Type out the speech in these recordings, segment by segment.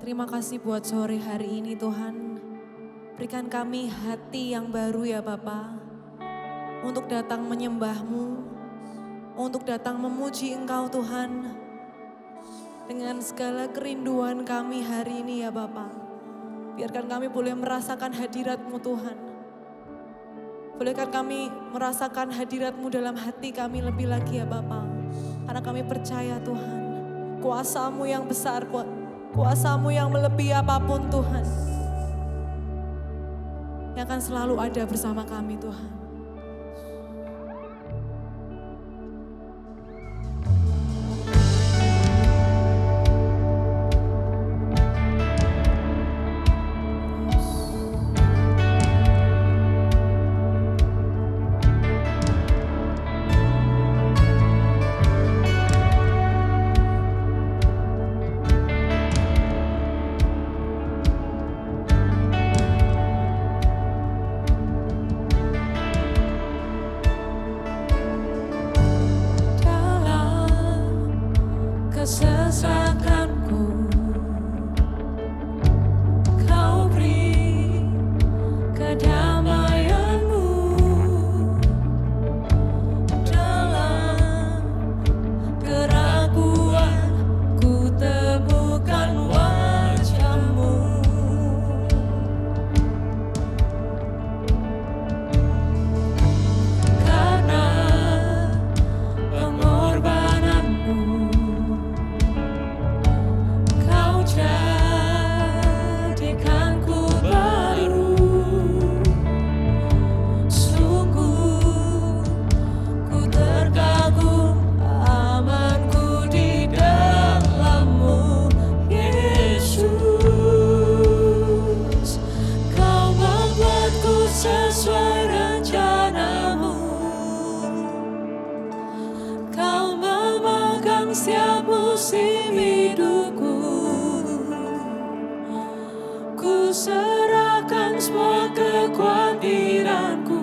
Terima kasih buat sore hari ini Tuhan. Berikan kami hati yang baru ya Bapa, untuk datang menyembah-Mu, untuk datang memuji Engkau Tuhan. Dengan segala kerinduan kami hari ini ya Bapa, biarkan kami boleh merasakan hadirat-Mu Tuhan. Bolehkan kami merasakan hadirat-Mu dalam hati kami lebih lagi ya Bapa. Karena kami percaya Tuhan, kuasa-Mu yang besar, kuasa-Mu yang melebihi apapun Tuhan, yang akan selalu ada bersama kami Tuhan. Kesesakanku, Kau beri kedamaian-Mu. Dalam keraguan ku temukan wajah-Mu. Karena pengorbanan-Mu, jadikanku baru. Sungguh ku terkagum, amanku di dalam-Mu Yesus. Kau membuatku sesuai rencana-Mu. Kau memegang setiap musim hidupku. Ku serahkan semua kekhawatiranku,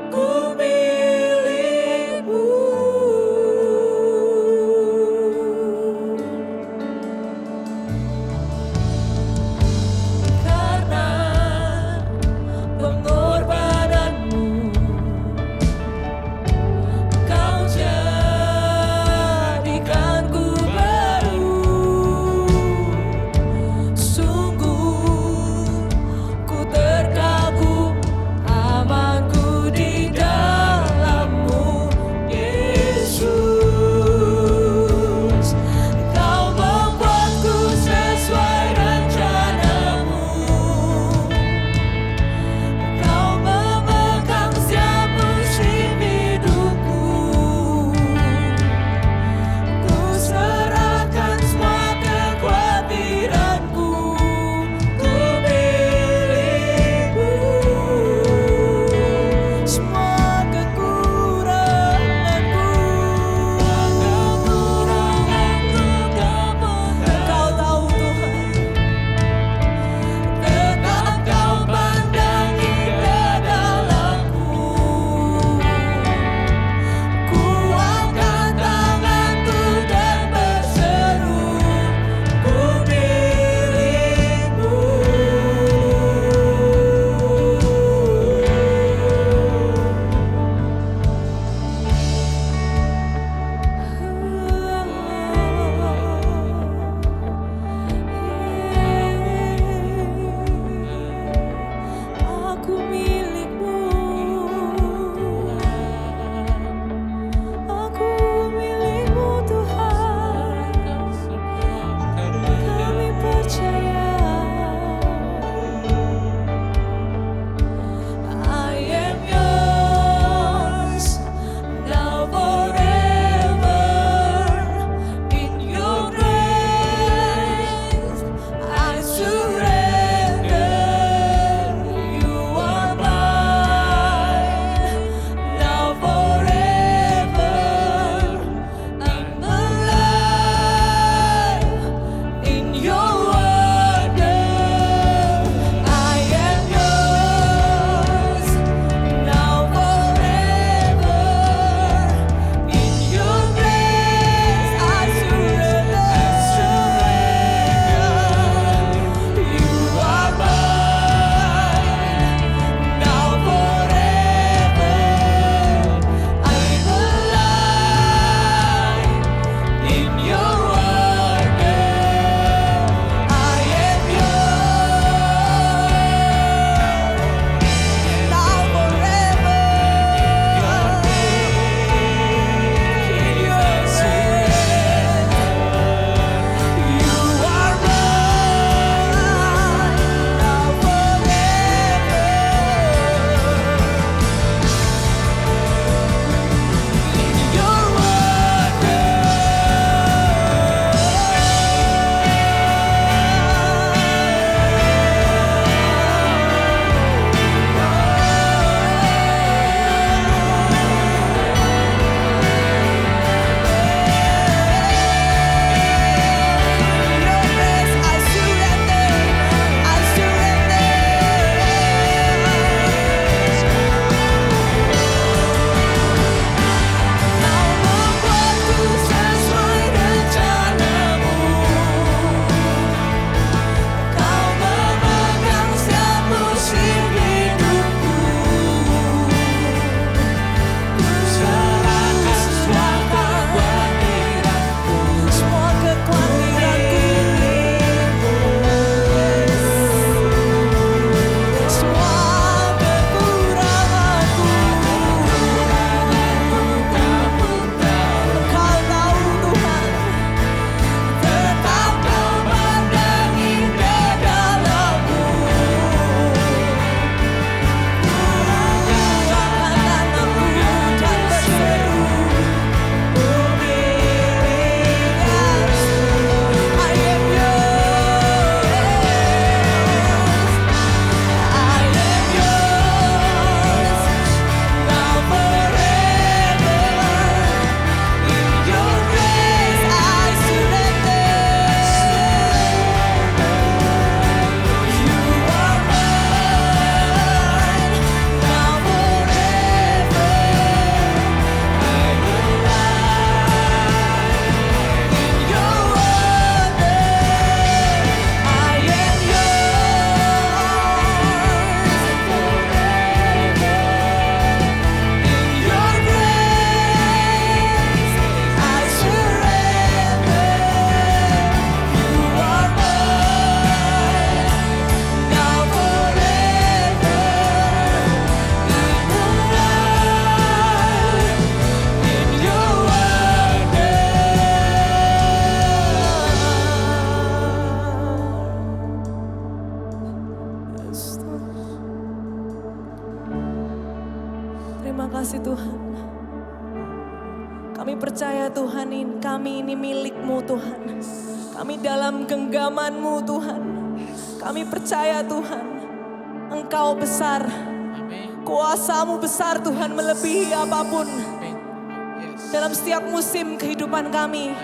ku milik-Mu. Karena pengorbanan-Mu, Kau jadikanku baru. Kami percaya Tuhan, kami ini milik-Mu Tuhan. Kami dalam genggaman-Mu Tuhan. Kami percaya Tuhan, Engkau besar. Kuasa-Mu besar Tuhan, melebihi apapun. Dalam setiap musim kehidupan kami.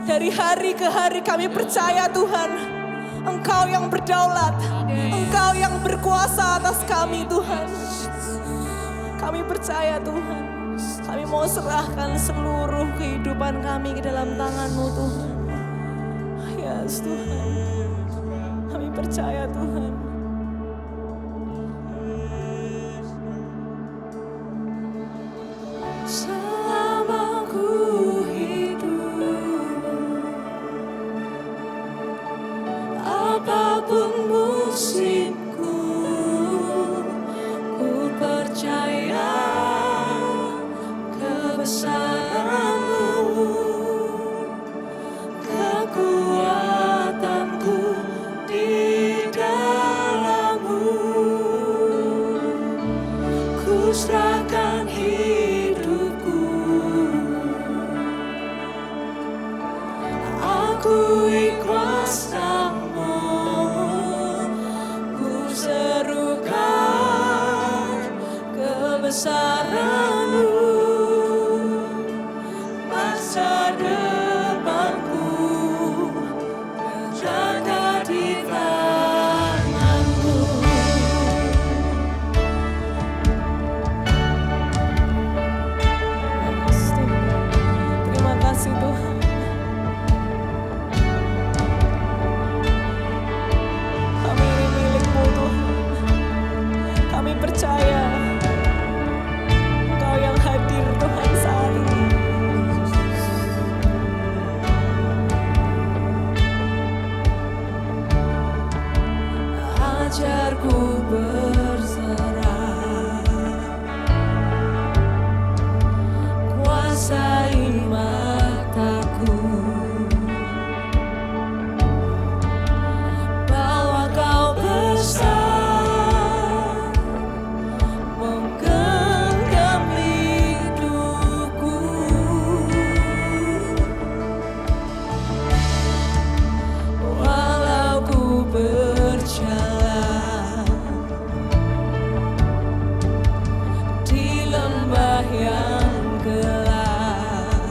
Dari hari ke hari kami percaya Tuhan, Engkau yang berdaulat. Engkau yang berkuasa atas kami Tuhan. Kami percaya Tuhan. Kami mau serahkan seluruh kehidupan kami ke dalam tangan-Mu Tuhan. Yes Tuhan. Kami percaya Tuhan. Selama ku hidup, apapun musimku, ku percaya kebesaran-Mu, kekuatanku di dalam-Mu. Ku serahkan hidupku, akui kuasa-Mu, ku serukan kebesaran-Mu. Masa depanku terjaga di tangan-Mu. Terima kasih Tuhan. Kami ini milik-Mu Tuhan. Kami percaya Engkau yang hadir Tuhan saat ini. Ajarku berserah, kuasai mataku, bahwa Kau besar, menggenggam hidupku. Walau ku berjalan di lembah yang gelap,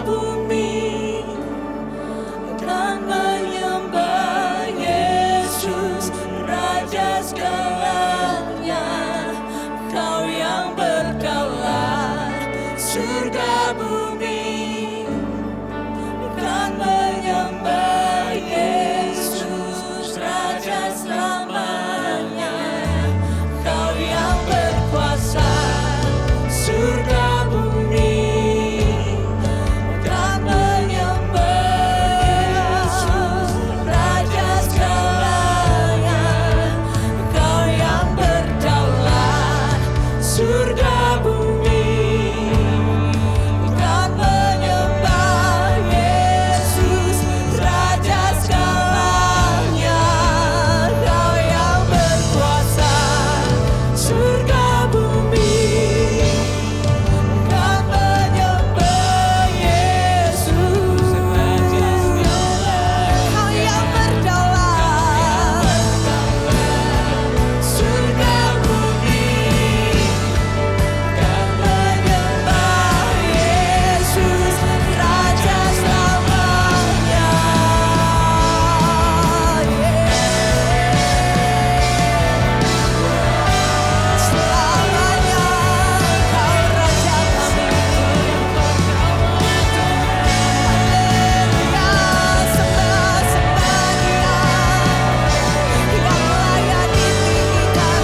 bumi akan menyembah Yesus, Raja segalanya. Kau yang berdaulat, surga bumi akan menyembah Yesus, Raja selamanya. Kau yang berkuasa, surga bumi akan menyembah Yesus, Raja segalanya. Kau yang berdaulat, surga bumi akan menyembah Yesus, Raja segalanya. Kau yang berkuasa, surga bumi akan menyembah Yesus, Raja segalanya. Kau yang berdaulat, surga bumi akan menyembah Yesus, Raja selamanya. Selamanya Kau Raja kami. Haleluya, sembah-sembah Dia yang layak ditinggikan.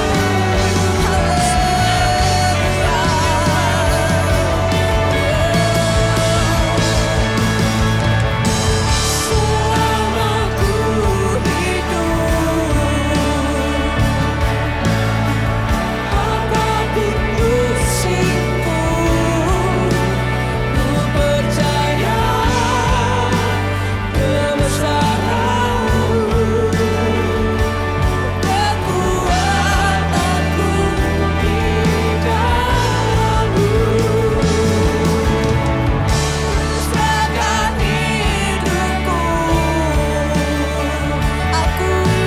Selama ku hidup, apapun musimku, ku percaya kebesaran-Mu, kekuatanku di dalam-Mu. Serahkan hidupku, akui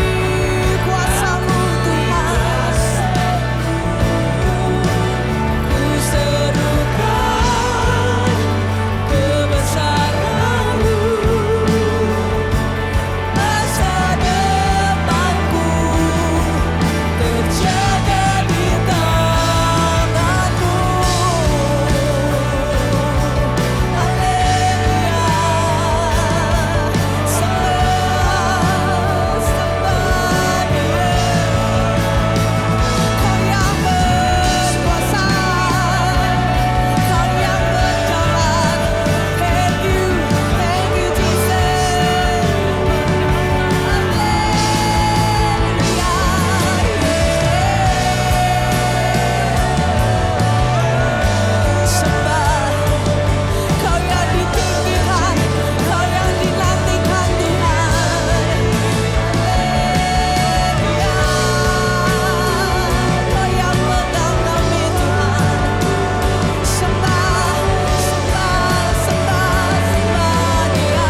kuasa-Mu Tuhan. Ku serukan kebesaran-Mu, masa depanku terjaga di tangan-Mu. Haleluya, sembah-sembah Dia. Kau yang berkuasa, Kau yang berdaulat. Thank you Jesus. Sembah, Kau yang ditinggikan, Kau yang dinantikan Tuhan. Haleluya, Kau yang pegang kami Tuhan. Sembah, sembah, sembah, sembah Dia.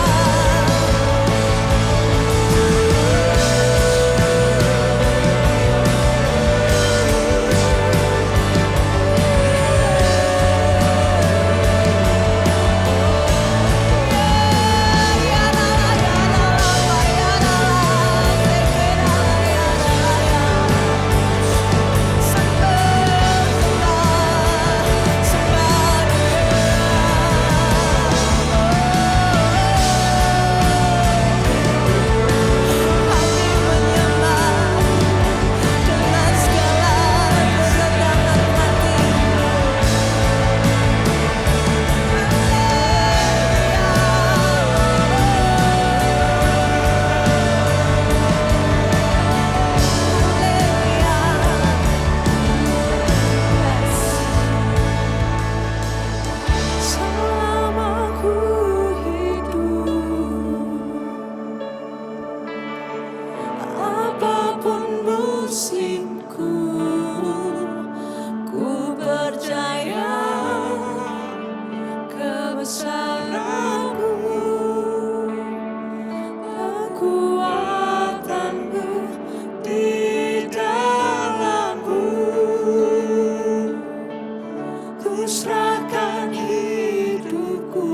Kami menyembah dengan segala kerendahan hati. Selama ku hidup, apapun musimku, ku percaya kebesaran-Mu, kekuatan-Mu di dalam-Mu. Ku serahkan hidupku,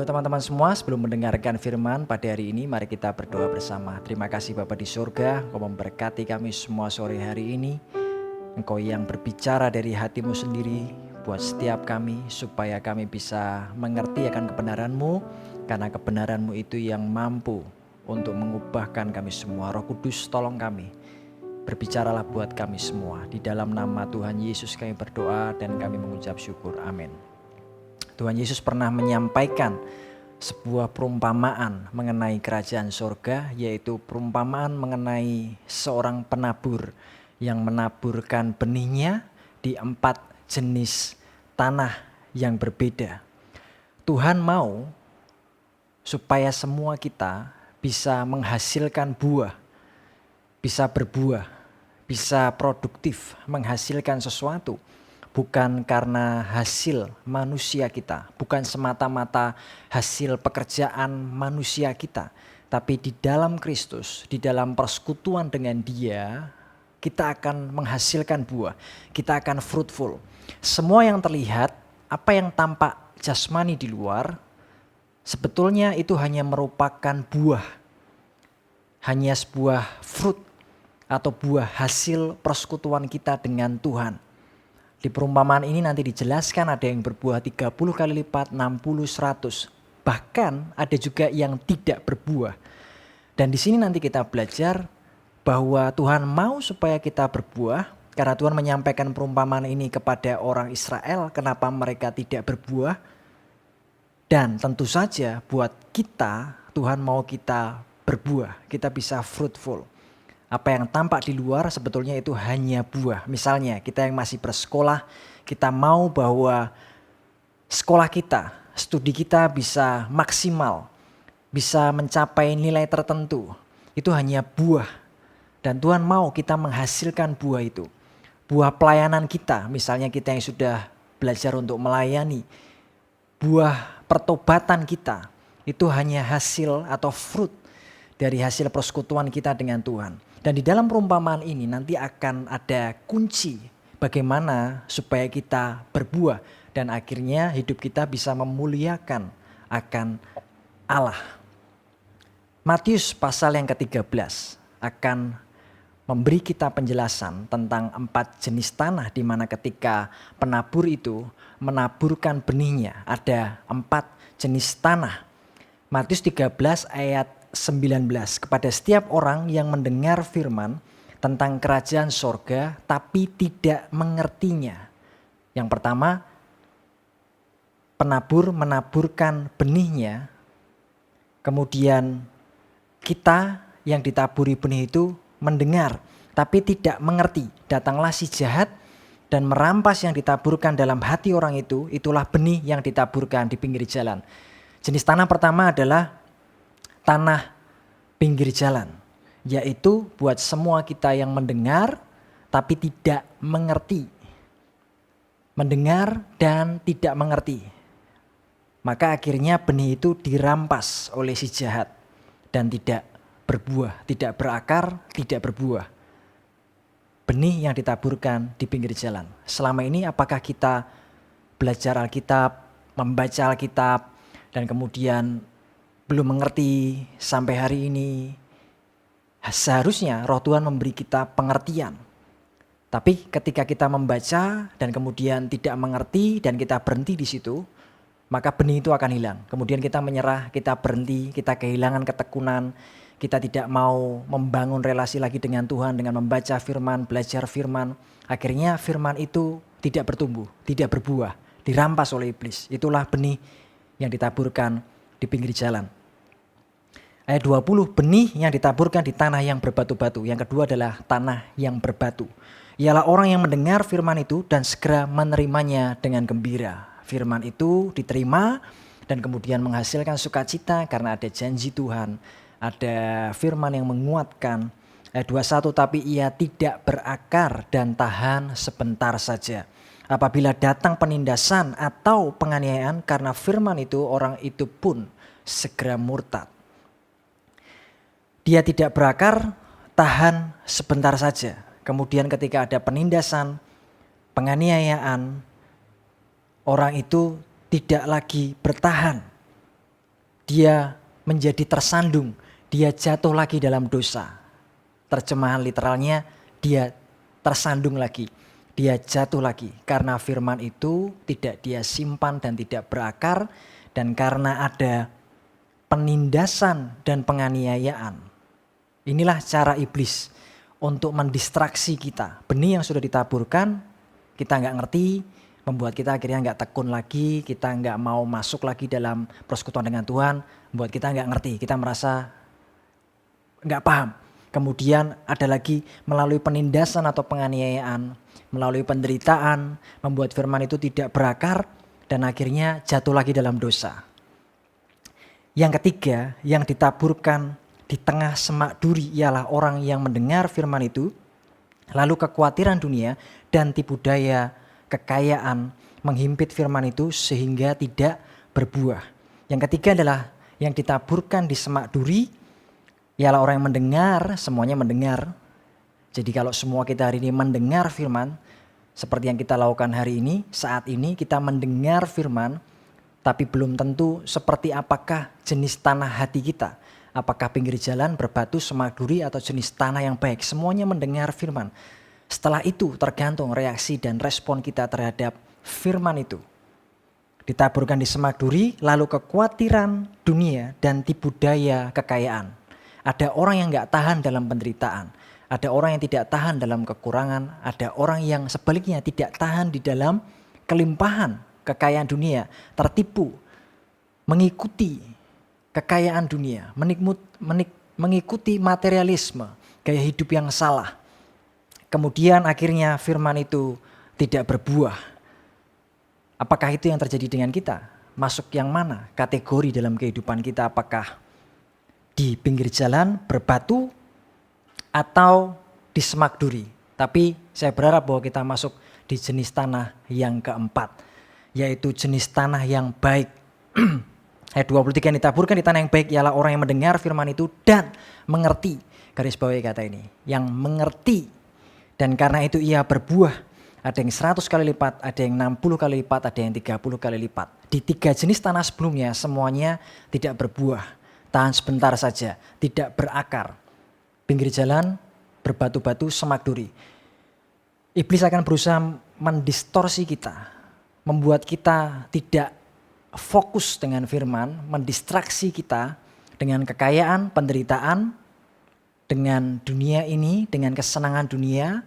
Halo teman-teman semua, sebelum mendengarkan firman pada hari ini, mari kita berdoa bersama. Terima kasih Bapa di surga, Engkau memberkati kami semua sore hari ini. Engkau yang berbicara dari hatimu sendiri buat setiap kami, supaya kami bisa mengerti akan kebenaran-Mu, karena kebenaran-Mu itu yang mampu untuk mengubahkan kami semua. Roh Kudus, tolong kami, berbicaralah buat kami semua. Di dalam nama Tuhan Yesus kami berdoa dan kami mengucap syukur. Amin. Tuhan Yesus pernah menyampaikan sebuah perumpamaan mengenai kerajaan sorga, yaitu perumpamaan mengenai seorang penabur yang menaburkan benihnya di 4 jenis tanah yang berbeda. Tuhan mau supaya semua kita bisa menghasilkan buah, bisa berbuah, bisa produktif, menghasilkan sesuatu. Bukan karena hasil manusia kita, bukan semata-mata hasil pekerjaan manusia kita. Tapi di dalam Kristus, di dalam persekutuan dengan Dia, kita akan menghasilkan buah, kita akan fruitful. Semua yang terlihat, apa yang tampak jasmani di luar, sebetulnya itu hanya merupakan buah. Hanya sebuah fruit atau buah hasil persekutuan kita dengan Tuhan. Di perumpamaan ini nanti dijelaskan ada yang berbuah 30 kali lipat, 60, 100. Bahkan ada juga yang tidak berbuah. Dan di sini nanti kita belajar bahwa Tuhan mau supaya kita berbuah. Karena Tuhan menyampaikan perumpamaan ini kepada orang Israel, kenapa mereka tidak berbuah. Dan tentu saja buat kita, Tuhan mau kita berbuah, kita bisa fruitful. Apa yang tampak di luar sebetulnya itu hanya buah. Misalnya kita yang masih bersekolah, kita mau bahwa sekolah kita, studi kita bisa maksimal, bisa mencapai nilai tertentu. Itu hanya buah. Dan Tuhan mau kita menghasilkan buah itu. Buah pelayanan kita, misalnya kita yang sudah belajar untuk melayani. Buah pertobatan kita, itu hanya hasil atau fruit dari hasil persekutuan kita dengan Tuhan. Dan di dalam perumpamaan ini nanti akan ada kunci bagaimana supaya kita berbuah dan akhirnya hidup kita bisa memuliakan akan Allah. Matius pasal yang ke-13 akan memberi kita penjelasan tentang 4 jenis tanah, di mana ketika penabur itu menaburkan benihnya ada 4 jenis tanah. Matius 13 ayat 19, kepada setiap orang yang mendengar firman tentang kerajaan sorga tapi tidak mengertinya. Yang pertama, penabur menaburkan benihnya, kemudian kita yang ditaburi benih itu mendengar tapi tidak mengerti. Datanglah si jahat dan merampas yang ditaburkan dalam hati orang itu, itulah benih yang ditaburkan di pinggir jalan. Jenis tanah pertama adalah tanah pinggir jalan, yaitu buat semua kita yang mendengar tapi tidak mengerti. Mendengar dan tidak mengerti. Maka akhirnya benih itu dirampas oleh si jahat dan tidak berbuah, tidak berakar, tidak berbuah. Benih yang ditaburkan di pinggir jalan. Selama ini apakah kita belajar Alkitab, membaca Alkitab, dan kemudian belum mengerti sampai hari ini? Seharusnya roh Tuhan memberi kita pengertian. Tapi ketika kita membaca dan kemudian tidak mengerti dan kita berhenti di situ, maka benih itu akan hilang. Kemudian kita menyerah, kita berhenti, kita kehilangan ketekunan, kita tidak mau membangun relasi lagi dengan Tuhan dengan membaca firman, belajar firman. Akhirnya firman itu tidak bertumbuh, tidak berbuah, dirampas oleh iblis. Itulah benih yang ditaburkan di pinggir jalan. Ayat 20, benih yang ditaburkan di tanah yang berbatu-batu. Yang kedua adalah tanah yang berbatu. Ialah orang yang mendengar firman itu dan segera menerimanya dengan gembira. Firman itu diterima dan kemudian menghasilkan sukacita karena ada janji Tuhan. Ada firman yang menguatkan. Ayat 21, tapi ia tidak berakar dan tahan sebentar saja. Apabila datang penindasan atau penganiayaan karena firman itu, orang itu pun segera murtad. Dia tidak berakar, tahan sebentar saja. Kemudian ketika ada penindasan, penganiayaan, orang itu tidak lagi bertahan. dia menjadi tersandung, dia jatuh lagi dalam dosa. Terjemahan literalnya, dia tersandung lagi, dia jatuh lagi. Karena firman itu tidak dia simpan dan tidak berakar, dan karena ada penindasan dan penganiayaan. Inilah cara iblis untuk mendistraksi kita. Benih yang sudah ditaburkan, kita nggak ngerti, membuat kita akhirnya nggak tekun lagi, kita nggak mau masuk lagi dalam persekutuan dengan Tuhan, membuat kita nggak ngerti, kita merasa nggak paham. Kemudian ada lagi melalui penindasan atau penganiayaan, melalui penderitaan, membuat firman itu tidak berakar dan akhirnya jatuh lagi dalam dosa. Yang ketiga, yang ditaburkan di tengah semak duri ialah orang yang mendengar firman itu, lalu kekhawatiran dunia dan tipu daya kekayaan menghimpit firman itu sehingga tidak berbuah. Yang ketiga adalah yang ditaburkan di semak duri ialah orang yang mendengar, semuanya mendengar. Jadi kalau semua kita hari ini mendengar firman, seperti yang kita lakukan hari ini, saat ini kita mendengar firman, tapi belum tentu seperti apakah jenis tanah hati kita. Apakah pinggir jalan, berbatu, semak duri, atau jenis tanah yang baik. Semuanya mendengar firman. Setelah itu tergantung reaksi dan respon kita terhadap firman itu. Ditaburkan di semak duri, lalu kekhawatiran dunia dan tipu daya kekayaan. Ada orang yang gak tahan dalam penderitaan. Ada orang yang tidak tahan dalam kekurangan. Ada orang yang sebaliknya tidak tahan di dalam kelimpahan kekayaan dunia. Tertipu, mengikuti kekayaan dunia, mengikuti materialisme, gaya hidup yang salah. Kemudian akhirnya firman itu tidak berbuah. Apakah itu yang terjadi dengan kita? Masuk yang mana? Kategori dalam kehidupan kita, apakah di pinggir jalan, berbatu, atau di semak duri? Tapi saya berharap bahwa kita masuk di jenis tanah yang keempat, yaitu jenis tanah yang baik. Ayat 23 yang ditaburkan di tanah yang baik ialah orang yang mendengar firman itu dan mengerti. Garis bawahi kata ini, yang mengerti. Dan karena itu ia berbuah, ada yang 100 kali lipat, ada yang 60 kali lipat, ada yang 30 kali lipat. Di 3 jenis tanah sebelumnya semuanya tidak berbuah, tahan sebentar saja, tidak berakar. Pinggir jalan, berbatu-batu, semak duri. Iblis akan berusaha mendistorsi kita, membuat kita tidak fokus dengan firman, mendistraksi kita dengan kekayaan, penderitaan, dengan dunia ini, dengan kesenangan dunia.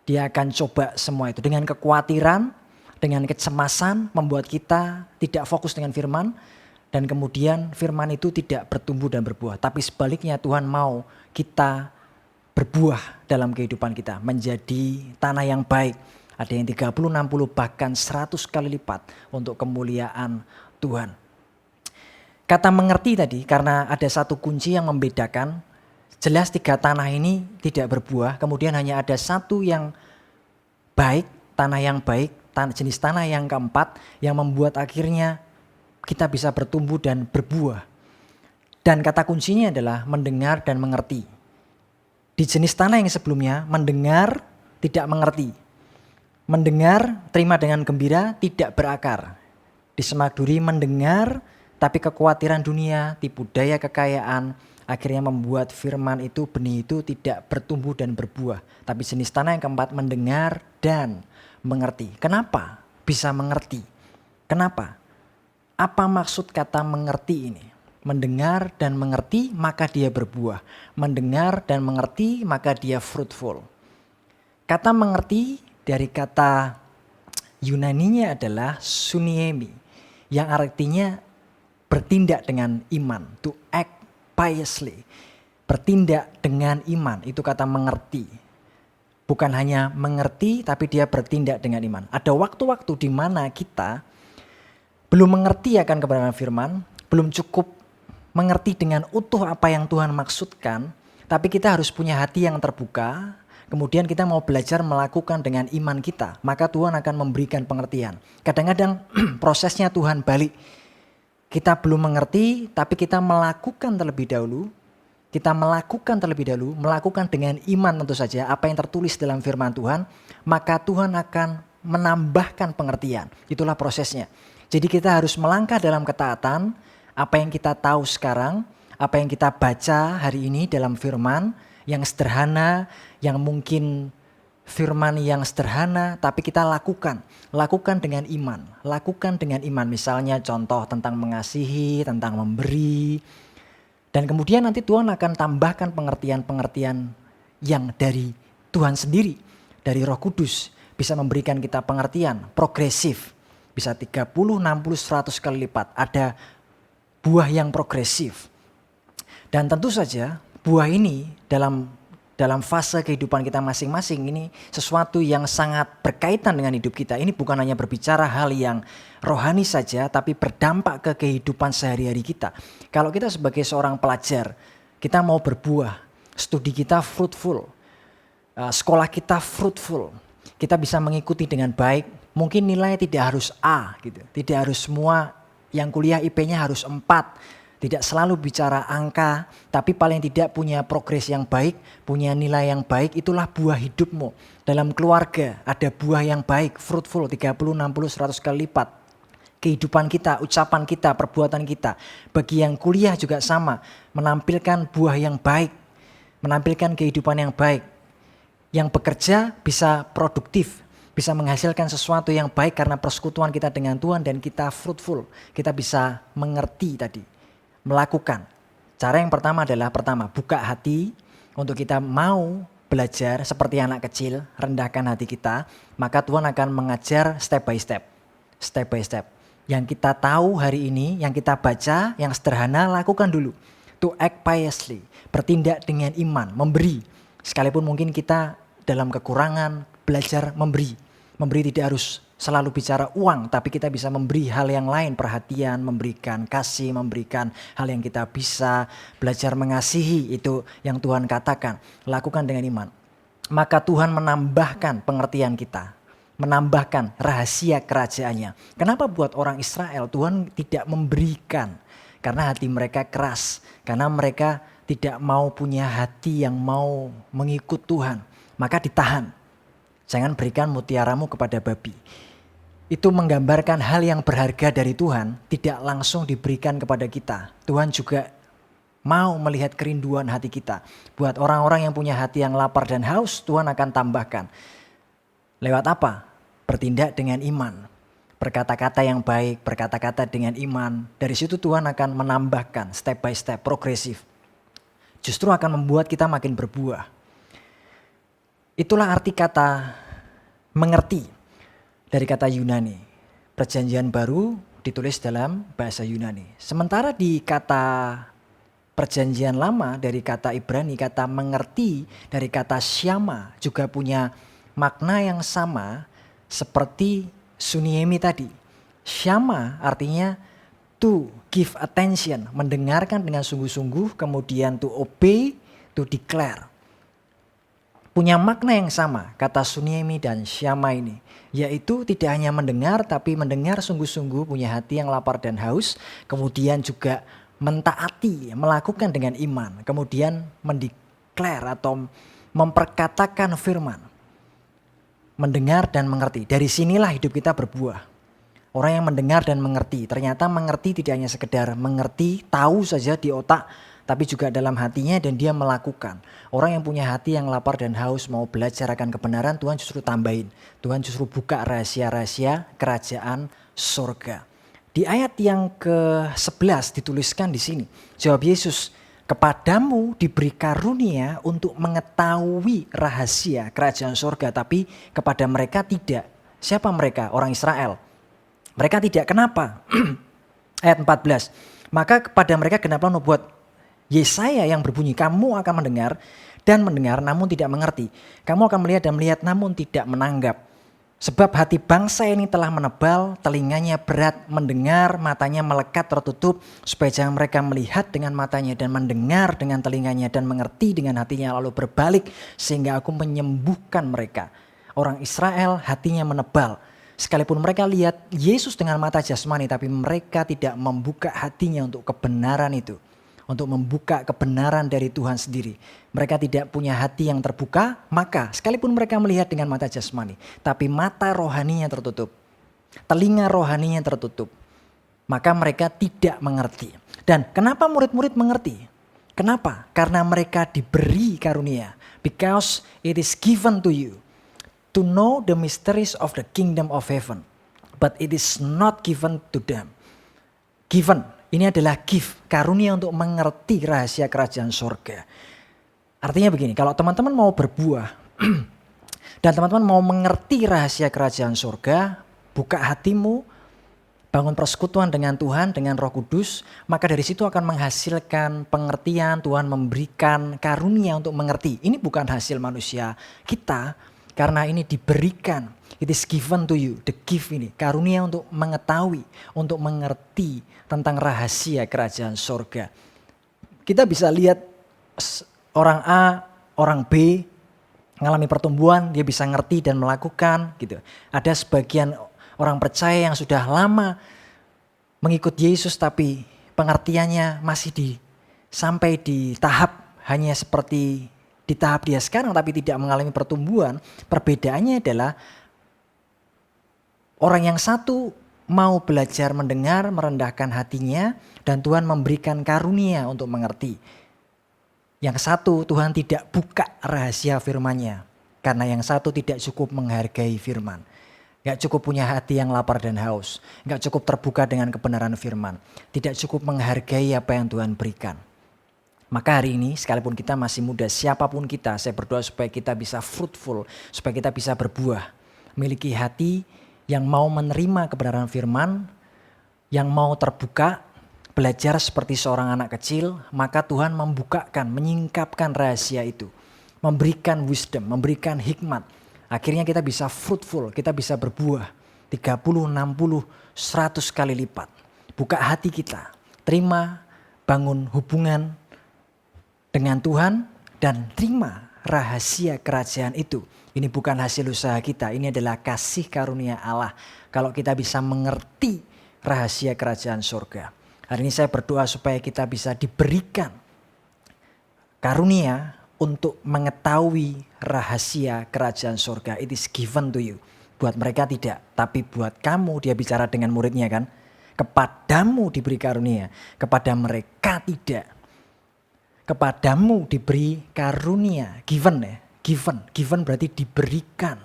Dia akan coba semua itu dengan kekhawatiran, dengan kecemasan, membuat kita tidak fokus dengan firman, dan kemudian firman itu tidak bertumbuh dan berbuah. Tapi sebaliknya Tuhan mau kita berbuah dalam kehidupan kita, menjadi tanah yang baik. Ada yang 30, 60, bahkan 100 kali lipat untuk kemuliaan Tuhan. Kata mengerti tadi, karena ada satu kunci yang membedakan. Jelas 3 tanah ini tidak berbuah, kemudian hanya ada satu yang baik, tanah yang baik, jenis tanah yang keempat yang membuat akhirnya kita bisa bertumbuh dan berbuah. Dan kata kuncinya adalah mendengar dan mengerti. Di jenis tanah yang sebelumnya, mendengar tidak mengerti. Mendengar, terima dengan gembira, tidak berakar. Di semak duri mendengar, tapi kekhawatiran dunia, tipu daya kekayaan, akhirnya membuat firman itu, benih itu tidak bertumbuh dan berbuah. Tapi jenis tanah yang keempat mendengar dan mengerti. Kenapa bisa mengerti? Kenapa? Apa maksud kata mengerti ini? Mendengar dan mengerti maka dia berbuah. Mendengar dan mengerti maka dia fruitful. Kata mengerti dari kata Yunaninya adalah suniemi, yang artinya bertindak dengan iman, to act piously, bertindak dengan iman, itu kata mengerti. Bukan hanya mengerti tapi dia bertindak dengan iman. Ada waktu-waktu di mana kita belum mengerti akan kebenaran firman, belum cukup mengerti dengan utuh apa yang Tuhan maksudkan, tapi kita harus punya hati yang terbuka. Kemudian kita mau belajar melakukan dengan iman kita, maka Tuhan akan memberikan pengertian. Kadang-kadang prosesnya Tuhan balik. Kita belum mengerti, tapi kita melakukan terlebih dahulu. Kita melakukan terlebih dahulu, melakukan dengan iman tentu saja apa yang tertulis dalam firman Tuhan, maka Tuhan akan menambahkan pengertian. Itulah prosesnya. Jadi kita harus melangkah dalam ketaatan Apa yang kita tahu sekarang, apa yang kita baca hari ini dalam firman yang sederhana, yang mungkin firman yang sederhana tapi kita lakukan dengan iman, lakukan dengan iman. Misalnya contoh tentang mengasihi, tentang memberi. Dan kemudian nanti Tuhan akan tambahkan pengertian-pengertian yang dari Tuhan sendiri, dari Roh Kudus, bisa memberikan kita pengertian progresif. Bisa 30, 60, 100 kali lipat. Ada buah yang progresif. Dan tentu saja buah ini dalam fase kehidupan kita masing-masing ini sesuatu yang sangat berkaitan dengan hidup kita. Ini bukan hanya berbicara hal yang rohani saja, tapi berdampak ke kehidupan sehari-hari kita. Kalau kita sebagai seorang pelajar, kita mau berbuah, studi kita fruitful, sekolah kita fruitful, kita bisa mengikuti dengan baik. Mungkin nilai tidak harus A, gitu. Tidak harus semua yang kuliah IP-nya harus 4. Tidak selalu bicara angka, tapi paling tidak punya progres yang baik, punya nilai yang baik, itulah buah hidupmu. Dalam keluarga ada buah yang baik, fruitful, 30, 60, 100 kali lipat. Kehidupan kita, ucapan kita, perbuatan kita. Bagi yang kuliah juga sama, menampilkan buah yang baik, menampilkan kehidupan yang baik. Yang bekerja bisa produktif, bisa menghasilkan sesuatu yang baik karena persekutuan kita dengan Tuhan dan kita fruitful. Kita bisa mengerti tadi, melakukan. Cara yang pertama adalah buka hati untuk kita mau belajar seperti anak kecil, rendahkan hati kita, maka Tuhan akan mengajar step by step. Step by step. Yang kita tahu hari ini, yang kita baca, yang sederhana lakukan dulu. To act piously, bertindak dengan iman, memberi. Sekalipun mungkin kita dalam kekurangan, belajar memberi. Memberi tidak harus selalu bicara uang, tapi kita bisa memberi hal yang lain, perhatian, memberikan kasih, memberikan hal yang kita bisa, belajar mengasihi, itu yang Tuhan katakan, lakukan dengan iman. Maka Tuhan menambahkan pengertian kita, menambahkan rahasia kerajaannya. Kenapa buat orang Israel Tuhan tidak memberikan? Karena hati mereka keras, karena mereka tidak mau punya hati yang mau mengikut Tuhan, maka ditahan. Jangan berikan mutiaramu kepada babi. Itu menggambarkan hal yang berharga dari Tuhan tidak langsung diberikan kepada kita. Tuhan juga mau melihat kerinduan hati kita. Buat orang-orang yang punya hati yang lapar dan haus, Tuhan akan tambahkan. Lewat apa? Bertindak dengan iman. Berkata-kata yang baik, berkata-kata dengan iman. Dari situ Tuhan akan menambahkan step by step, progresif. Justru akan membuat kita makin berbuah. Itulah arti kata mengerti dari kata Yunani. Perjanjian baru ditulis dalam bahasa Yunani. Sementara di kata perjanjian lama dari kata Ibrani, kata mengerti dari kata syama juga punya makna yang sama seperti suniemi tadi. Syama artinya to give attention, mendengarkan dengan sungguh-sungguh, kemudian to obey, to declare. Punya makna yang sama kata suniemi dan syama ini, yaitu tidak hanya mendengar tapi mendengar sungguh-sungguh, punya hati yang lapar dan haus, kemudian juga mentaati, melakukan dengan iman, kemudian mendeklar atau memperkatakan firman. Mendengar dan mengerti, dari sinilah hidup kita berbuah. Orang yang mendengar dan mengerti, ternyata mengerti tidak hanya sekedar mengerti, tahu saja di otak, tapi juga dalam hatinya dan dia melakukan. Orang yang punya hati yang lapar dan haus mau belajar akan kebenaran, Tuhan justru tambahin. Tuhan justru buka rahasia-rahasia kerajaan surga. Di ayat yang ke-11 dituliskan di sini, jawab Yesus, kepadamu diberi karunia untuk mengetahui rahasia kerajaan surga, tapi kepada mereka tidak. Siapa mereka? Orang Israel. Mereka tidak. Kenapa? Ayat 14. Maka kepada mereka kenapa nubuat Yesaya yang berbunyi, kamu akan mendengar dan mendengar namun tidak mengerti. Kamu akan melihat dan melihat namun tidak menanggap. Sebab hati bangsa ini telah menebal, telinganya berat mendengar, matanya melekat tertutup, supaya jangan mereka melihat dengan matanya dan mendengar dengan telinganya dan mengerti dengan hatinya lalu berbalik sehingga aku menyembuhkan mereka. Orang Israel hatinya menebal. Sekalipun mereka lihat Yesus dengan mata jasmani, tapi mereka tidak membuka hatinya untuk kebenaran itu. Untuk membuka kebenaran dari Tuhan sendiri. Mereka tidak punya hati yang terbuka, maka sekalipun mereka melihat dengan mata jasmani, tapi mata rohaninya tertutup. Telinga rohaninya tertutup. maka mereka tidak mengerti. Dan kenapa murid-murid mengerti? Kenapa? Karena mereka diberi karunia. Because it is given to you to know the mysteries of the kingdom of heaven. But it is not given to them. Given, ini adalah gift, karunia untuk mengerti rahasia kerajaan surga. Artinya begini, kalau teman-teman mau berbuah dan teman-teman mau mengerti rahasia kerajaan surga, buka hatimu, bangun persekutuan dengan Tuhan, dengan Roh Kudus, maka dari situ akan menghasilkan pengertian. Tuhan memberikan karunia untuk mengerti. Ini bukan hasil manusia kita, karena ini diberikan. It is given to you, the gift ini, karunia untuk mengetahui, untuk mengerti tentang rahasia kerajaan surga. Kita bisa lihat orang A, orang B mengalami pertumbuhan, dia bisa ngerti dan melakukan gitu. Ada sebagian orang percaya yang sudah lama mengikut Yesus tapi pengertiannya masih sampai di tahap hanya seperti di tahap dia sekarang tapi tidak mengalami pertumbuhan. Perbedaannya adalah orang yang satu mau belajar mendengar, merendahkan hatinya dan Tuhan memberikan karunia untuk mengerti. Yang satu Tuhan tidak buka rahasia firman-Nya karena yang satu tidak cukup menghargai firman. Gak cukup punya hati yang lapar dan haus. Gak cukup terbuka dengan kebenaran firman. Tidak cukup menghargai apa yang Tuhan berikan. Maka hari ini sekalipun kita masih muda, siapapun kita, saya berdoa supaya kita bisa fruitful. Supaya kita bisa berbuah. Miliki hati yang mau menerima kebenaran firman. Yang mau terbuka, belajar seperti seorang anak kecil. Maka Tuhan membukakan, menyingkapkan rahasia itu. Memberikan wisdom, memberikan hikmat. Akhirnya kita bisa fruitful, kita bisa berbuah 30, 60, 100 kali lipat. Buka hati kita, terima, bangun hubungan dengan Tuhan dan terima rahasia kerajaan itu. Ini bukan hasil usaha kita, ini adalah kasih karunia Allah. Kalau kita bisa mengerti rahasia kerajaan surga. Hari ini saya berdoa supaya kita bisa diberikan karunia untuk mengetahui rahasia kerajaan surga. It is given to you. Buat mereka tidak, tapi buat kamu, dia bicara dengan muridnya kan. Kepadamu diberi karunia, kepada mereka tidak. Kepadamu diberi karunia, given ya. Given berarti diberikan.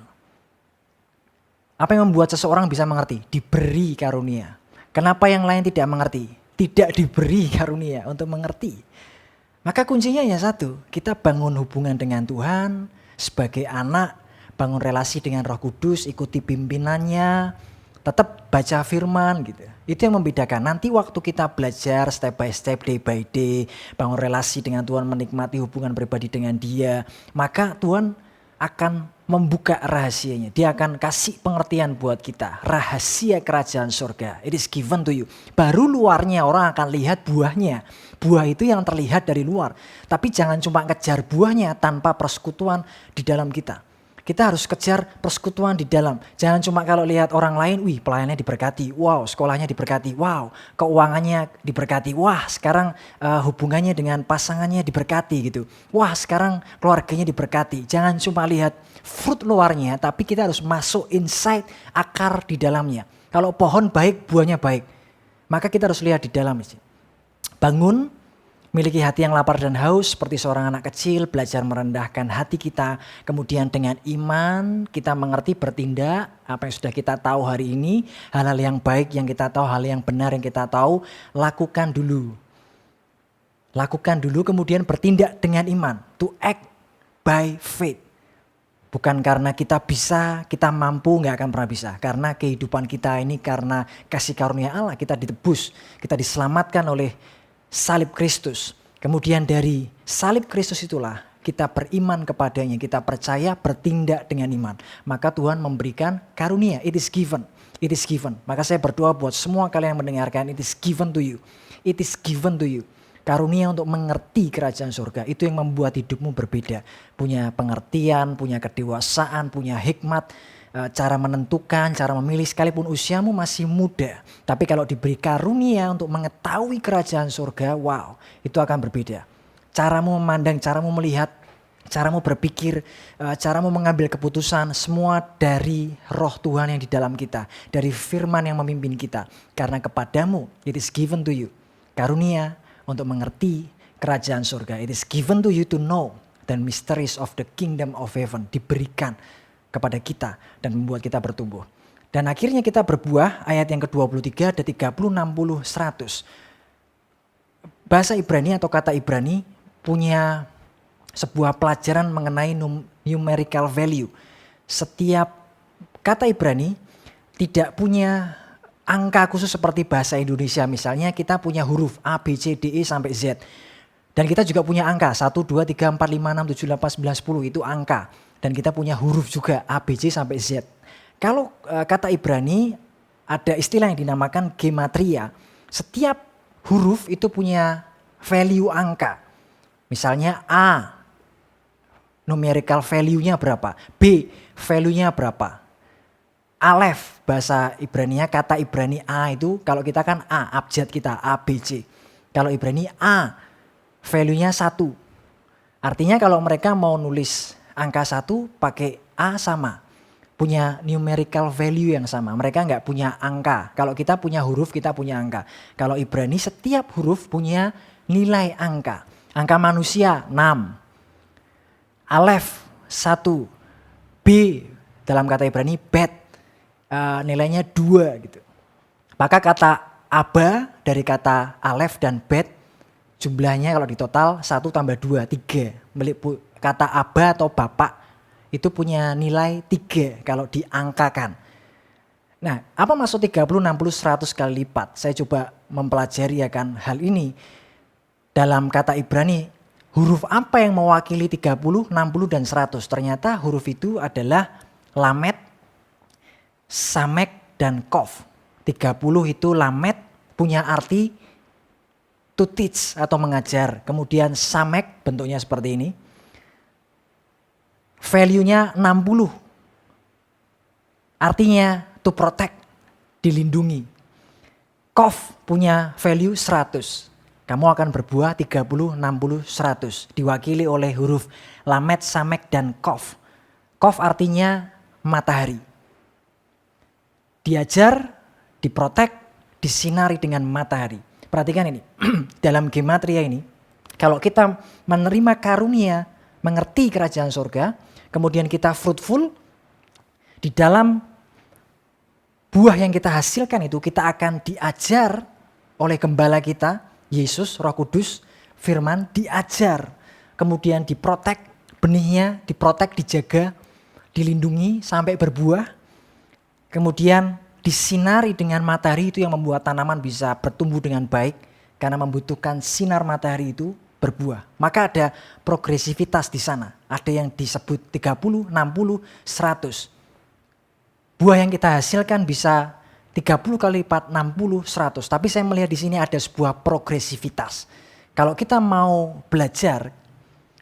Apa yang membuat seseorang bisa mengerti? Diberi karunia. Kenapa yang lain tidak mengerti? Tidak diberi karunia untuk mengerti. Maka kuncinya hanya satu, kita bangun hubungan dengan Tuhan sebagai anak, bangun relasi dengan Roh Kudus, ikuti pimpinannya, tetap baca firman gitu. Itu yang membedakan. Nanti waktu kita belajar step by step, day by day, bangun relasi dengan Tuhan, menikmati hubungan pribadi dengan Dia, maka Tuhan akan membuka rahasianya. Dia akan kasih pengertian buat kita. Rahasia kerajaan surga. It is given to you. Baru luarnya orang akan lihat buahnya. Buah itu yang terlihat dari luar. Tapi jangan cuma kejar buahnya tanpa persekutuan di dalam kita. Kita harus kejar persekutuan di dalam. Jangan cuma kalau lihat orang lain, wih pelayannya diberkati. Wow, sekolahnya diberkati. Wow, keuangannya diberkati. Wah, sekarang hubungannya dengan pasangannya diberkati gitu. Wah, sekarang keluarganya diberkati. Jangan cuma lihat fruit luarnya, tapi kita harus masuk inside akar di dalamnya. Kalau pohon baik, buahnya baik. Maka kita harus lihat di dalam. Bangun, miliki hati yang lapar dan haus seperti seorang anak kecil, belajar merendahkan hati kita. Kemudian dengan iman kita mengerti bertindak apa yang sudah kita tahu hari ini. Hal-hal yang baik yang kita tahu, hal yang benar yang kita tahu, lakukan dulu. Lakukan dulu kemudian bertindak dengan iman. To act by faith. Bukan karena kita bisa, kita mampu, gak akan pernah bisa. Karena kehidupan kita ini karena kasih karunia Allah, kita ditebus, kita diselamatkan oleh salib Kristus. Kemudian dari salib Kristus itulah kita beriman kepadanya, kita percaya, bertindak dengan iman. Maka Tuhan memberikan karunia, it is given. It is given. Maka saya berdoa buat semua kalian yang mendengarkan, it is given to you. It is given to you. Karunia untuk mengerti kerajaan surga, itu yang membuat hidupmu berbeda. Punya pengertian, punya kedewasaan, punya hikmat, cara menentukan, cara memilih sekalipun usiamu masih muda. Tapi kalau diberi karunia untuk mengetahui kerajaan surga, wow, itu akan berbeda. Caramu memandang, caramu melihat, caramu berpikir, caramu mengambil keputusan, semua dari roh Tuhan yang di dalam kita. Dari firman yang memimpin kita. Karena kepadamu, it is given to you. Karunia untuk mengerti kerajaan surga. It is given to you to know the mysteries of the kingdom of heaven. Diberikan kepada kita dan membuat kita bertumbuh. Dan akhirnya kita berbuah, ayat yang ke-23 ada 30, 60, 100. Bahasa Ibrani atau kata Ibrani punya sebuah pelajaran mengenai numerical value. Setiap kata Ibrani tidak punya angka khusus seperti bahasa Indonesia. Misalnya kita punya huruf A, B, C, D, E sampai Z. Dan kita juga punya angka 1, 2, 3, 4, 5, 6, 7, 8, 9, 10 itu angka. Dan kita punya huruf juga A, B, C sampai Z. Kalau kata Ibrani ada istilah yang dinamakan gematria. Setiap huruf itu punya value angka. Misalnya A, numerical value-nya berapa? B, value-nya berapa? Alef, bahasa Ibrani-nya, kata Ibrani A itu kalau kita kan A, abjad kita A, B, C. Kalau Ibrani A, value-nya 1. Artinya kalau mereka mau nulis angka 1 pakai A sama. Punya numerical value yang sama. Mereka nggak punya angka. Kalau kita punya huruf, kita punya angka. Kalau Ibrani setiap huruf punya nilai angka. Angka manusia 6. Alef 1. B dalam kata Ibrani bet. Nilainya 2 gitu. Maka kata aba dari kata alef dan bet jumlahnya kalau di total 1 tambah 2, 3. Kata aba atau bapak itu punya nilai 3 kalau diangkakan. Nah, apa maksud 30, 60, 100 kali lipat? Saya coba mempelajari akan hal ini. Dalam kata Ibrani, huruf apa yang mewakili 30, 60, dan 100? Ternyata huruf itu adalah lamet, samek, dan kof. 30 itu lamet punya arti to teach atau mengajar. Kemudian samek bentuknya seperti ini. Value-nya 60. Artinya to protect, dilindungi. Kof punya value 100. Kamu akan berbuah 30, 60, 100. Diwakili oleh huruf lamet, samek, dan kof. Kof artinya matahari. Diajar, diprotek, disinari dengan matahari. Perhatikan ini, dalam gematria ini, kalau kita menerima karunia, mengerti kerajaan surga, kemudian kita fruitful, di dalam buah yang kita hasilkan itu kita akan diajar oleh gembala kita, Yesus, Roh Kudus, firman, diajar. Kemudian diprotek, benihnya diprotek, dijaga, dilindungi sampai berbuah. Kemudian disinari dengan matahari itu yang membuat tanaman bisa bertumbuh dengan baik karena membutuhkan sinar matahari itu berbuah. Maka ada progresivitas di sana. Ada yang disebut 30, 60, 100. Buah yang kita hasilkan bisa 30 kali lipat, 60, 100. Tapi saya melihat di sini ada sebuah progresivitas. Kalau kita mau belajar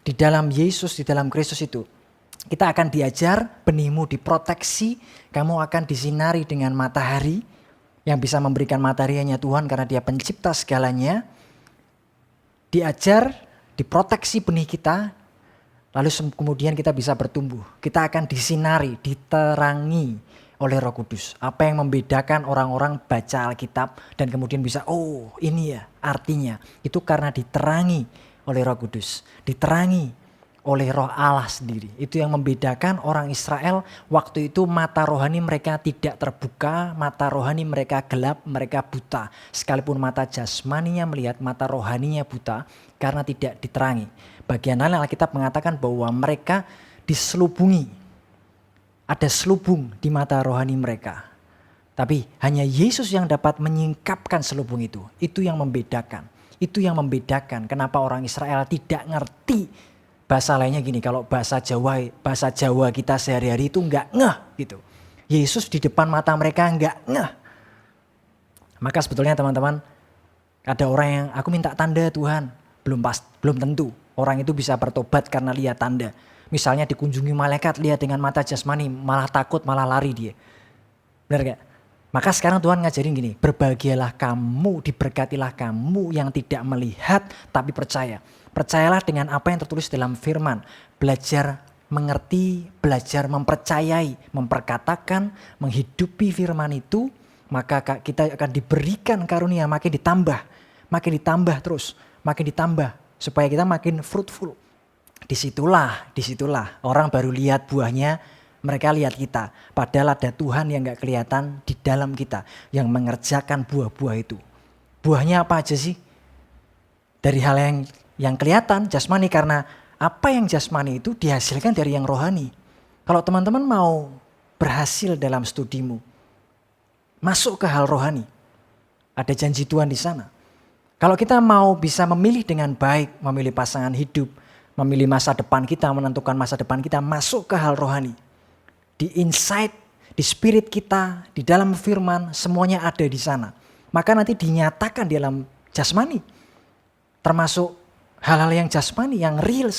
di dalam Yesus, di dalam Kristus itu, kita akan diajar, benihmu diproteksi, kamu akan disinari dengan matahari yang bisa memberikan matahari hanya Tuhan karena Dia pencipta segalanya. Diajar, diproteksi benih kita, lalu kemudian kita bisa bertumbuh. Kita akan disinari, diterangi oleh Roh Kudus. Apa yang membedakan orang-orang baca Alkitab dan kemudian bisa, oh ini ya artinya. Itu karena diterangi oleh Roh Kudus, diterangi oleh Roh Allah sendiri. Itu yang membedakan orang Israel waktu itu mata rohani mereka tidak terbuka, mata rohani mereka gelap, mereka buta. Sekalipun mata jasmaninya melihat, mata rohaninya buta karena tidak diterangi. Bagian lain Alkitab mengatakan bahwa mereka diselubungi. Ada selubung di mata rohani mereka. Tapi hanya Yesus yang dapat menyingkapkan selubung itu. Itu yang membedakan. Itu yang membedakan kenapa orang Israel tidak ngerti. Bahasa lainnya gini, kalau bahasa Jawa kita sehari-hari itu enggak ngeh gitu. Yesus di depan mata mereka enggak ngeh. Maka sebetulnya teman-teman, ada orang yang aku minta tanda Tuhan, belum tentu orang itu bisa bertobat karena lihat tanda. Misalnya dikunjungi malaikat, lihat dengan mata jasmani, malah takut, malah lari dia. Benar gak? Maka sekarang Tuhan ngajarin gini, berbahagialah kamu, diberkatilah kamu yang tidak melihat tapi percaya. Percayalah dengan apa yang tertulis dalam firman. Belajar mengerti, belajar mempercayai, memperkatakan, menghidupi firman itu, maka kita akan diberikan karunia makin ditambah terus, makin ditambah supaya kita makin fruitful. Disitulah orang baru lihat buahnya, mereka lihat kita. Padahal ada Tuhan yang gak kelihatan di dalam kita yang mengerjakan buah-buah itu. Buahnya apa aja sih? Dari hal yang kelihatan jasmani, karena apa yang jasmani itu dihasilkan dari yang rohani. Kalau teman-teman mau berhasil dalam studimu, masuk ke hal rohani, ada janji Tuhan di sana. Kalau kita mau bisa memilih dengan baik, memilih pasangan hidup, memilih masa depan kita, menentukan masa depan kita, masuk ke hal rohani. Di inside, di spirit kita, di dalam firman, semuanya ada di sana. Maka nanti dinyatakan di dalam jasmani. Termasuk hal-hal yang jasmani, yang real.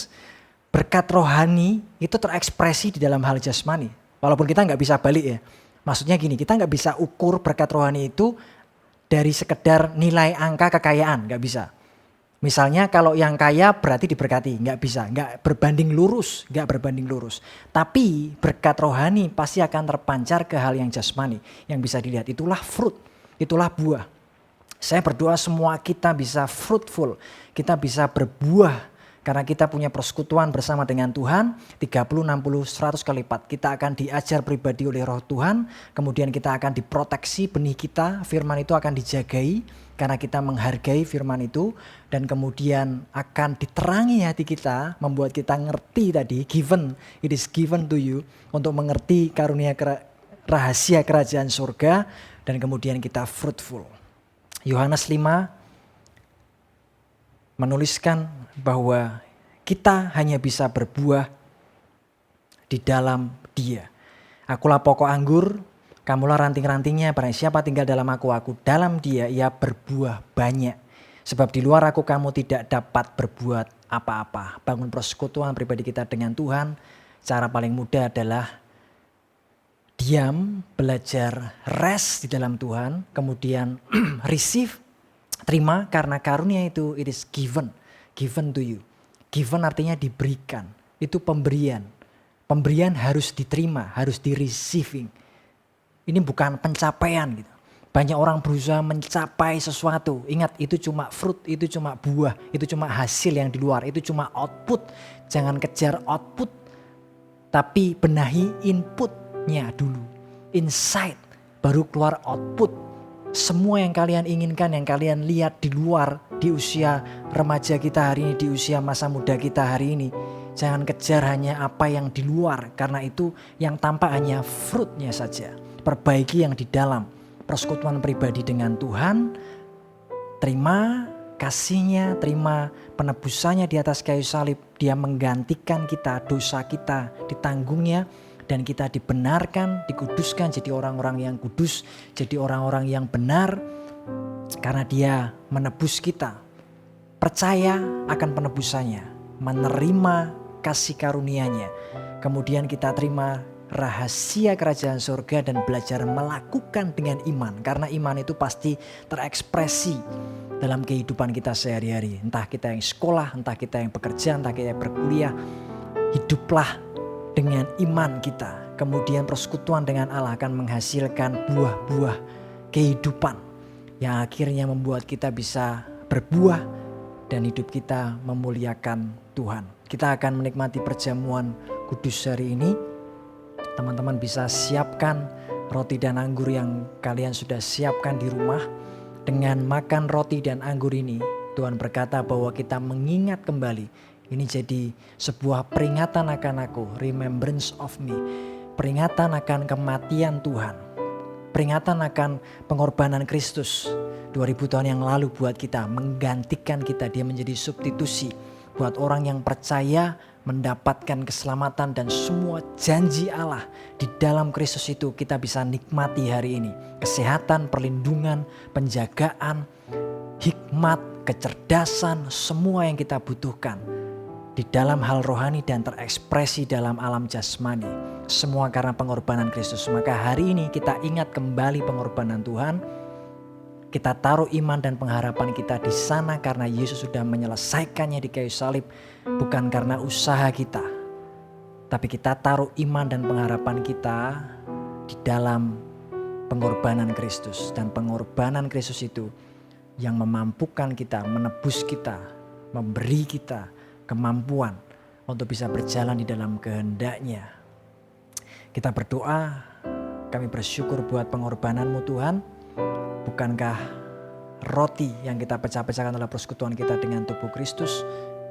Berkat rohani itu terekspresi di dalam hal jasmani. Walaupun kita gak bisa balik ya. Maksudnya gini, kita gak bisa ukur berkat rohani itu dari sekedar nilai angka kekayaan, gak bisa. Misalnya kalau yang kaya berarti diberkati, gak bisa, gak berbanding lurus. Tapi berkat rohani pasti akan terpancar ke hal yang jasmani, yang bisa dilihat. Itulah fruit, itulah buah. Saya berdoa semua kita bisa fruitful, kita bisa berbuah karena kita punya persekutuan bersama dengan Tuhan 30, 60, 100 kali lipat. Kita akan diajar pribadi oleh Roh Tuhan, kemudian kita akan diproteksi benih kita, firman itu akan dijagai karena kita menghargai firman itu, dan kemudian akan diterangi hati kita, membuat kita ngerti tadi, it is given to you, untuk mengerti karunia rahasia kerajaan surga, dan kemudian kita fruitful. Yohanes 5 menuliskan bahwa kita hanya bisa berbuah di dalam Dia. Akulah pokok anggur, kamulah ranting-rantingnya, barang siapa tinggal dalam aku dalam Dia, ia berbuah banyak. Sebab di luar aku kamu tidak dapat berbuat apa-apa. Bangun persekutuan pribadi kita dengan Tuhan, cara paling mudah adalah diam, belajar rest di dalam Tuhan, kemudian receive, terima, karena karunia itu it is given to you. Given artinya diberikan, itu pemberian. Pemberian harus diterima, harus di receiving. Ini bukan pencapaian gitu. Banyak orang berusaha mencapai sesuatu, ingat itu cuma fruit, itu cuma buah, itu cuma hasil yang di luar, itu cuma output. Jangan kejar output, tapi benahi inputnya dulu. Inside baru keluar output. Semua yang kalian inginkan, yang kalian lihat di luar, di usia remaja kita hari ini, di usia masa muda kita hari ini, jangan kejar hanya apa yang di luar, karena itu yang tampak hanya fruitnya saja. Perbaiki yang di dalam, persekutuan pribadi dengan Tuhan, terima kasihnya, terima penebusannya di atas kayu salib. Dia menggantikan kita, dosa kita ditanggungnya, dan kita dibenarkan, dikuduskan jadi orang-orang yang kudus, jadi orang-orang yang benar karena Dia menebus kita. Percaya akan penebusannya, menerima kasih karunia-Nya. Kemudian kita terima rahasia kerajaan surga dan belajar melakukan dengan iman. Karena iman itu pasti terekspresi dalam kehidupan kita sehari-hari. Entah kita yang sekolah, entah kita yang bekerja, entah kita yang berkuliah. Hiduplah dengan iman kita. Kemudian persekutuan dengan Allah akan menghasilkan buah-buah kehidupan yang akhirnya membuat kita bisa berbuah dan hidup kita memuliakan Tuhan. Kita akan menikmati perjamuan kudus hari ini. Teman-teman bisa siapkan roti dan anggur yang kalian sudah siapkan di rumah. Dengan makan roti dan anggur ini, Tuhan berkata bahwa kita mengingat kembali. Ini jadi sebuah peringatan akan aku, remembrance of me. Peringatan akan kematian Tuhan. Peringatan akan pengorbanan Kristus 2000 tahun yang lalu buat kita, menggantikan kita. Dia menjadi substitusi buat orang yang percaya mendapatkan keselamatan dan semua janji Allah di dalam Kristus itu kita bisa nikmati hari ini. Kesehatan, perlindungan, penjagaan, hikmat, kecerdasan, semua yang kita butuhkan di dalam hal rohani dan terekspresi dalam alam jasmani. Semua karena pengorbanan Kristus. Maka hari ini kita ingat kembali pengorbanan Tuhan. Kita taruh iman dan pengharapan kita di sana karena Yesus sudah menyelesaikannya di kayu salib, bukan karena usaha kita. Tapi kita taruh iman dan pengharapan kita di dalam pengorbanan Kristus. Dan pengorbanan Kristus itu yang memampukan kita, menebus kita, memberi kita kemampuan untuk bisa berjalan di dalam kehendak-Nya. Kita berdoa, kami bersyukur buat pengorbanan-Mu Tuhan. Bukankah roti yang kita pecah-pecahkan adalah persekutuan kita dengan tubuh Kristus?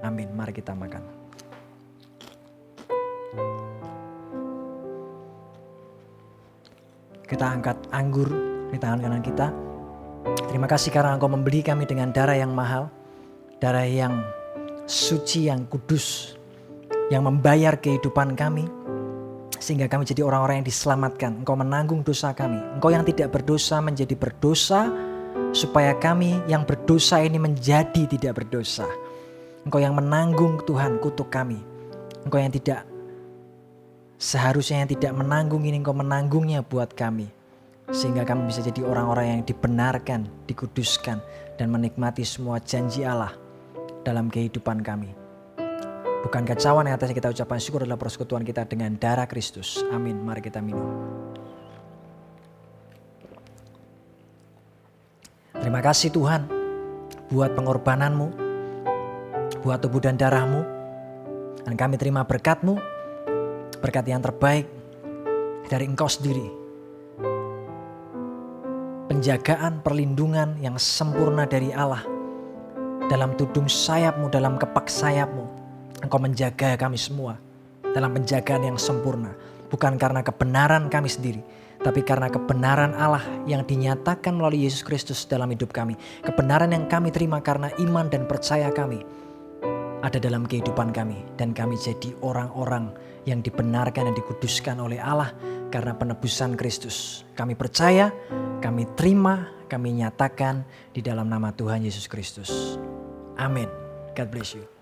Amin. Mari kita makan. Kita angkat anggur di tangan kanan kita. Terima kasih karena Engkau membeli kami dengan darah yang mahal. Darah yang suci, yang kudus. Yang membayar kehidupan kami. Sehingga kami jadi orang-orang yang diselamatkan. Engkau menanggung dosa kami. Engkau yang tidak berdosa menjadi berdosa. Supaya kami yang berdosa ini menjadi tidak berdosa. Engkau yang menanggung Tuhan kutuk kami. Engkau yang tidak seharusnya yang tidak menanggung ini, Engkau menanggungnya buat kami. Sehingga kami bisa jadi orang-orang yang dibenarkan, dikuduskan. Dan menikmati semua janji Allah dalam kehidupan kami. Bukan kecauan yang atasnya kita ucapkan syukur adalah persekutuan kita dengan darah Kristus. Amin. Mari kita minum. Terima kasih Tuhan buat pengorbanan-Mu, buat tubuh dan darah-Mu. Dan kami terima berkat-Mu, berkat yang terbaik dari Engkau sendiri. Penjagaan, perlindungan yang sempurna dari Allah. Dalam tudung sayap-Mu, dalam kepak sayap-Mu. Engkau menjaga kami semua dalam penjagaan yang sempurna. Bukan karena kebenaran kami sendiri, tapi karena kebenaran Allah yang dinyatakan melalui Yesus Kristus dalam hidup kami. Kebenaran yang kami terima karena iman dan percaya kami ada dalam kehidupan kami. Dan kami jadi orang-orang yang dibenarkan dan dikuduskan oleh Allah karena penebusan Kristus. Kami percaya, kami terima, kami nyatakan di dalam nama Tuhan Yesus Kristus. Amin. God bless you.